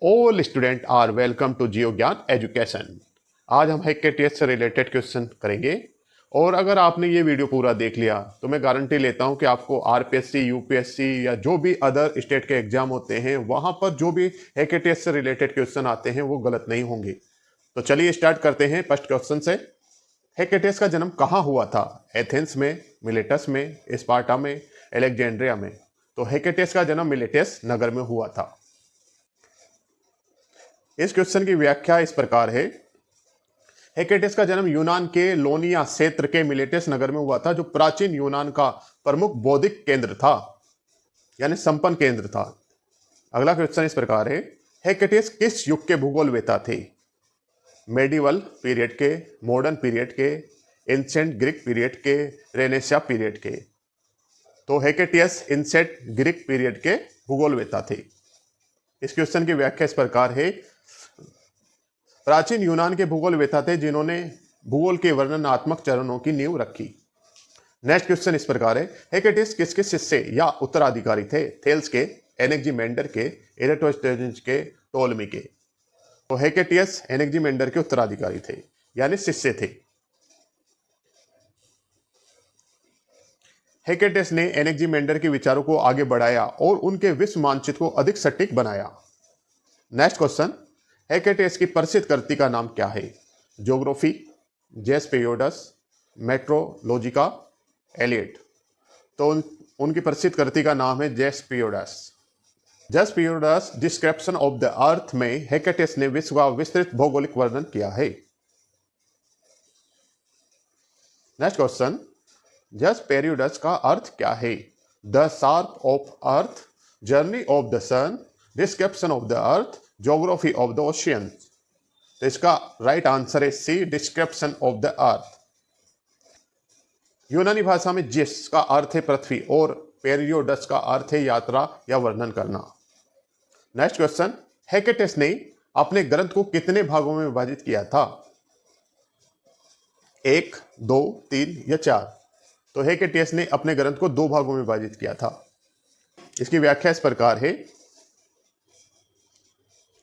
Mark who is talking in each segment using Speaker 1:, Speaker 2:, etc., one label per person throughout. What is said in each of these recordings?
Speaker 1: All student are welcome to Jio Gyan education. आज हम हेकेटियस से रिलेटेड क्वेश्चन करेंगे और अगर आपने ये वीडियो पूरा देख लिया तो मैं गारंटी लेता हूं कि आपको आरपीएससी, यूपीएससी या जो भी अदर स्टेट के एग्जाम होते हैं वहां पर जो भी हेकेटियस से रिलेटेड क्वेश्चन आते हैं वो गलत नहीं होंगे। तो चलिए स्टार्ट करते हैं फर्स्ट क्वेश्चन से। हेकेटियस का जन्म कहाँ हुआ था? एथेंस में, मिलेटस में, स्पार्टा में, अलेक्जेंड्रिया में? तो हेकेटियस का जन्म मिलेटस नगर में हुआ था। इस क्वेश्चन की व्याख्या इस प्रकार है। हेकेटियस का जन्म यूनान के लोनिया क्षेत्र के मिलेटस नगर में हुआ था, जो प्राचीन यूनान का प्रमुख बौद्धिक केंद्र था, यानी संपन्न केंद्र था। अगला क्वेश्चन इस प्रकार है। हेकेटियस किस युग के भूगोलवेता थे? मेडिवल पीरियड के, मॉडर्न पीरियड के, एंशिएंट ग्रीक पीरियड के, रेनेसां पीरियड के? तो हेकेटियस एंशिएंट ग्रीक पीरियड के भूगोलवेता थे। इस क्वेश्चन की व्याख्या इस प्रकार है। प्राचीन यूनान के भूगोलवेता थे जिन्होंने भूगोल के वर्णनात्मक चरणों की नींव रखी। नेक्स्ट क्वेश्चन इस प्रकार है। हेकेटियस किसके शिष्य या उत्तराधिकारी थे? थेल्स के, एनेक्जिमेंडर के, एराटोस्थेनेस के, टोलमी के? तो हेकेटियस एनेक्जिमेंडर के उत्तराधिकारी थे, यानी शिष्य थे। हेकेटियस ने एनेक्जिमेंडर के विचारों को आगे बढ़ाया और उनके विश्व मानचित्र को अधिक सटीक बनाया। Next question. हेकेटियस की प्रसिद्ध कृति का नाम क्या है? Geography, Ges Periodos, Meteorologica, Eliot? तो उनकी प्रसिद्ध कृति का नाम है Ges Periodos. Ges Periodos description of the earth में हेकेटियस ने विश्व का विस्तृत भौगोलिक वर्णन किया है। Next question. जेस्पेरियोडस का अर्थ क्या है? The shape of earth, journey of the sun, description of the earth, geography of the ocean? तो इसका राइट आंसर है C, description of the earth. यूनानी भाषा में जेस का अर्थ है पृथ्वी और पेरियोडस का अर्थ है यात्रा या वर्णन करना। Next question. हेकेटियस ने अपने ग्रंथ को कितने भागों में विभाजित किया था? 1, 2, 3 या 4? तो हेकेटियस ने अपने ग्रंथ को 2 भागों में विभाजित किया था। इसकी व्याख्या इस प्रकार है।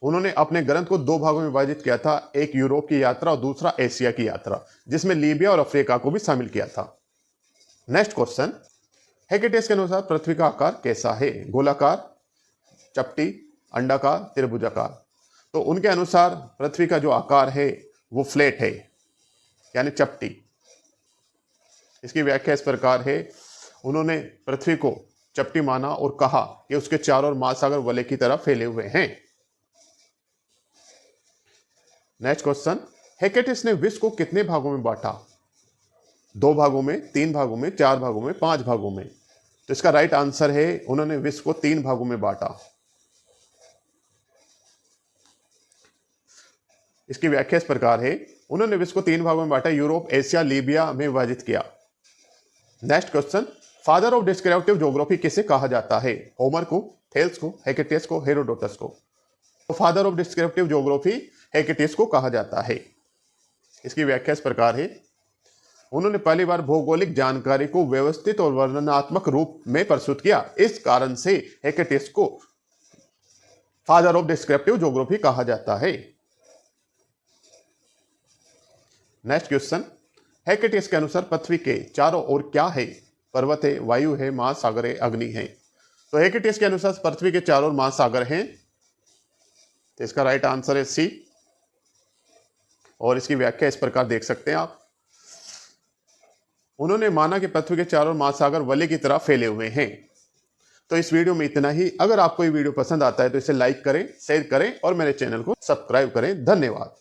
Speaker 1: उन्होंने अपने ग्रंथ को 2 भागों में विभाजित किया था, एक यूरोप की यात्रा और दूसरा एशिया की यात्रा, जिसमें लीबिया और अफ्रीका को भी शामिल किया था। Next question. हेकेटियस के अनुसार पृथ्वी का आकार कैसा है? गोलाकार, चपटी, अंडाकार, त्रिभुजाकार? तो उनके अनुसार पृथ्वी का जो आकार है वो फ्लैट है, यानी चपटी। इसकी व्याख्या इस प्रकार है। उन्होंने पृथ्वी को चपटी माना और कहा कि उसके चारों ओर महासागर वलय की तरह फैले हुए हैं। Next question. हेकेटियस ने विश्व को कितने भागों में बांटा? 2 भागों में, 3 भागों में, 4 भागों में, 5 भागों में? तो इसका राइट आंसर है उन्होंने विश्व को 3 भागों में बांटा। इसकी व्याख्या इस प्रकार है। उन्होंने विश्व को 3 भागों में बांटा, यूरोप, एशिया, लीबिया में विभाजित किया। Next question. Father of descriptive geography किसे कहा जाता है? होमर को, थेल्स को, हेकेटियस को, हेरोडोटस को? तो फादर ऑफ डिस्क्रिप्टिव ज्योग्राफी हेकेटियस को कहा जाता है। इसकी व्याख्या इस प्रकार है। उन्होंने पहली बार भौगोलिक जानकारी को व्यवस्थित और वर्णनात्मक रूप में प्रस्तुत किया। इस कारण से हेकेटियस को फादर ऑफ डिस्क्रिप्टिव ज्योग्राफी कहा जाता है। Next question. हेकेटियस के अनुसार पृथ्वी के चारों ओर क्या है? पर्वत है, वायु है, महासागर है, अग्नि है? तो हेकेटियस के अनुसार पृथ्वी के चारों ओर महासागर हैं। तो इसका राइट आंसर है सी, और इसकी व्याख्या इस प्रकार देख सकते हैं आप। उन्होंने माना कि पृथ्वी के चारों ओर महासागर वलय की तरह फैले हुए हैं। तो इस वीडियो में इतना ही। अगर आपको ये वीडियो पसंद आता है तो इसे लाइक करें, शेयर करें और मेरे चैनल को सब्सक्राइब करें। धन्यवाद।